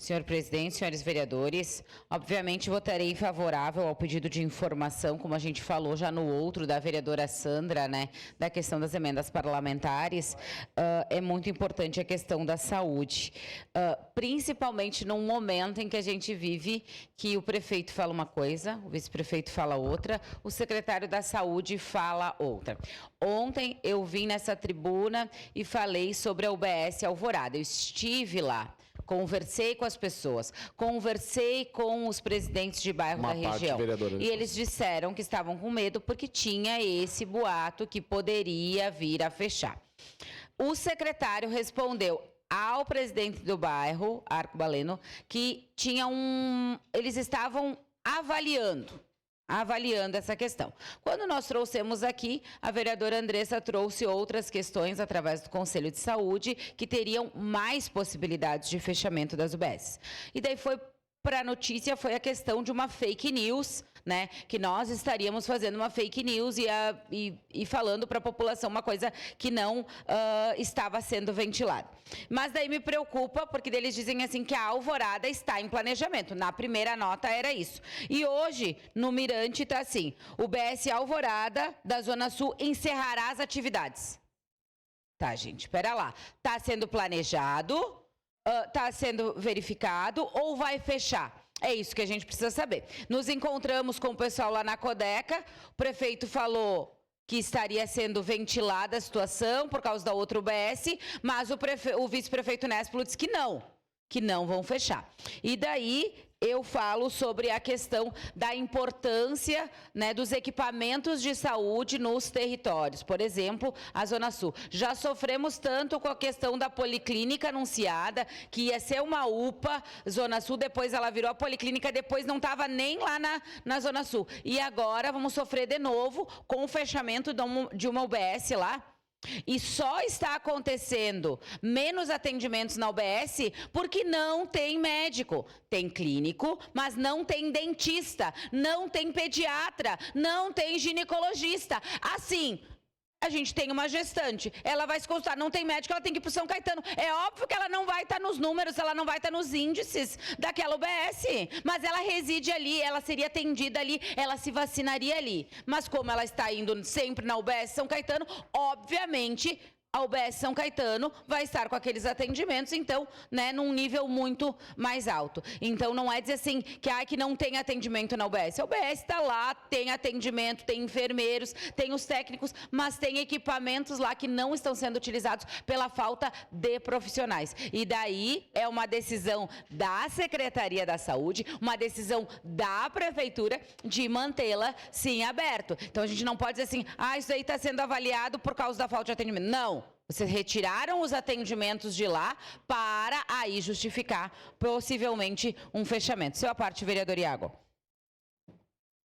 Senhor presidente, senhores vereadores, obviamente votarei favorável ao pedido de informação, como a gente falou já no outro, da vereadora Sandra, né, da questão das emendas parlamentares. É muito importante a questão da saúde, principalmente num momento em que a gente vive que o prefeito fala uma coisa, o vice-prefeito fala outra, o secretário da saúde fala outra. Ontem eu vim nessa tribuna e falei sobre a UBS Alvorada, eu estive lá. Conversei com as pessoas, conversei com os presidentes de bairro da região. E eles disseram que estavam com medo porque tinha esse boato que poderia vir a fechar. O secretário respondeu ao presidente do bairro, Arcobaleno, que eles estavam avaliando essa questão. Quando nós trouxemos aqui, a vereadora Andressa trouxe outras questões através do Conselho de Saúde que teriam mais possibilidades de fechamento das UBS. E daí para a notícia foi a questão de uma fake news, né? Que nós estaríamos fazendo uma fake news e falando para a população uma coisa que não estava sendo ventilada. Mas daí me preocupa, porque eles dizem assim que a Alvorada está em planejamento. Na primeira nota era isso. E hoje, no Mirante, está assim, o BS Alvorada da Zona Sul encerrará as atividades. Tá, gente, espera lá. Está sendo planejado, está sendo verificado ou vai fechar? É isso que a gente precisa saber. Nos encontramos com o pessoal lá na Codeca, o prefeito falou que estaria sendo ventilada a situação por causa da outra UBS, mas o vice-prefeito Nespolo disse que não vão fechar. E daí eu falo sobre a questão da importância, né, dos equipamentos de saúde nos territórios. Por exemplo, a Zona Sul. Já sofremos tanto com a questão da policlínica anunciada, que ia ser uma UPA, Zona Sul, depois ela virou a policlínica, depois não estava nem lá na Zona Sul. E agora vamos sofrer de novo com o fechamento de uma UBS lá. E só está acontecendo menos atendimentos na UBS porque não tem médico. Tem clínico, mas não tem dentista, não tem pediatra, não tem ginecologista. Assim, a gente tem uma gestante, ela vai se consultar, não tem médico, ela tem que ir para o São Caetano. É óbvio que ela não vai estar nos números, ela não vai estar nos índices daquela UBS, mas ela reside ali, ela seria atendida ali, ela se vacinaria ali. Mas como ela está indo sempre na UBS São Caetano, obviamente a UBS São Caetano vai estar com aqueles atendimentos, então, né, num nível muito mais alto. Então, não é dizer assim que não tem atendimento na UBS. A UBS está lá, tem atendimento, tem enfermeiros, tem os técnicos, mas tem equipamentos lá que não estão sendo utilizados pela falta de profissionais. E daí é uma decisão da Secretaria da Saúde, uma decisão da Prefeitura de mantê-la, sim, aberto. Então, a gente não pode dizer assim, isso aí está sendo avaliado por causa da falta de atendimento. Não. Vocês retiraram os atendimentos de lá para aí justificar possivelmente um fechamento. Sua parte, vereador Iago.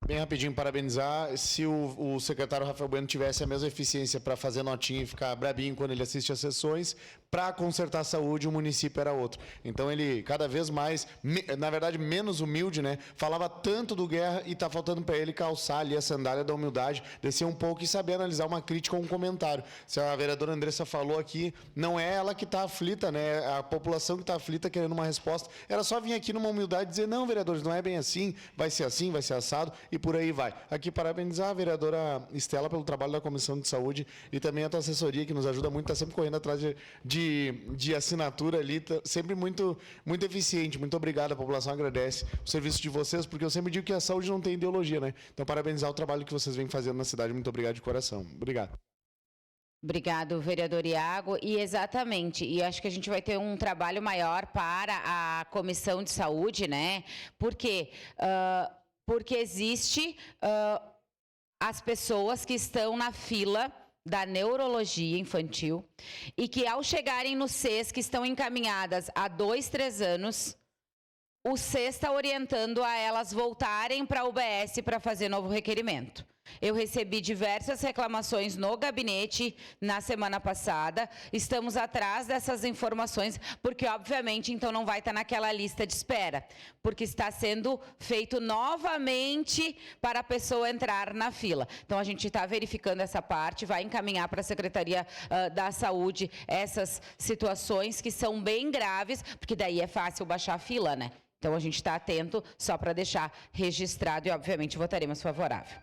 Bem rapidinho, parabenizar. Se o secretário Rafael Bueno tivesse a mesma eficiência para fazer notinha e ficar brabinho quando ele assiste às sessões, para consertar a saúde, o município era outro. Então, ele cada vez mais, na verdade, menos humilde, né? Falava tanto do Guerra e está faltando para ele calçar ali a sandália da humildade, descer um pouco e saber analisar uma crítica ou um comentário. Se a vereadora Andressa falou aqui, não é ela que está aflita, né? A população que está aflita querendo uma resposta. Era só vir aqui numa humildade e dizer, não, vereadores, não é bem assim, vai ser assado, e por aí vai. Aqui, parabenizar a vereadora Estela pelo trabalho da Comissão de Saúde e também a tua assessoria, que nos ajuda muito, está sempre correndo atrás de assinatura ali, tá sempre muito eficiente. Muito obrigado, a população agradece o serviço de vocês, porque eu sempre digo que a saúde não tem ideologia, né? Então, parabenizar o trabalho que vocês vêm fazendo na cidade. Muito obrigado de coração. Obrigado. Obrigado, vereador Iago. E exatamente, e acho que a gente vai ter um trabalho maior para a Comissão de Saúde, né? Por quê? Porque existe as pessoas que estão na fila da neurologia infantil e que, ao chegarem no CES, que estão encaminhadas há 2, 3 anos, o CES está orientando a elas voltarem para a UBS para fazer novo requerimento. Eu recebi diversas reclamações no gabinete na semana passada. Estamos atrás dessas informações, porque obviamente então não vai estar naquela lista de espera, porque está sendo feito novamente para a pessoa entrar na fila. Então a gente está verificando essa parte, vai encaminhar para a Secretaria da Saúde essas situações que são bem graves, porque daí é fácil baixar a fila, né? Então a gente está atento só para deixar registrado e obviamente votaremos favorável.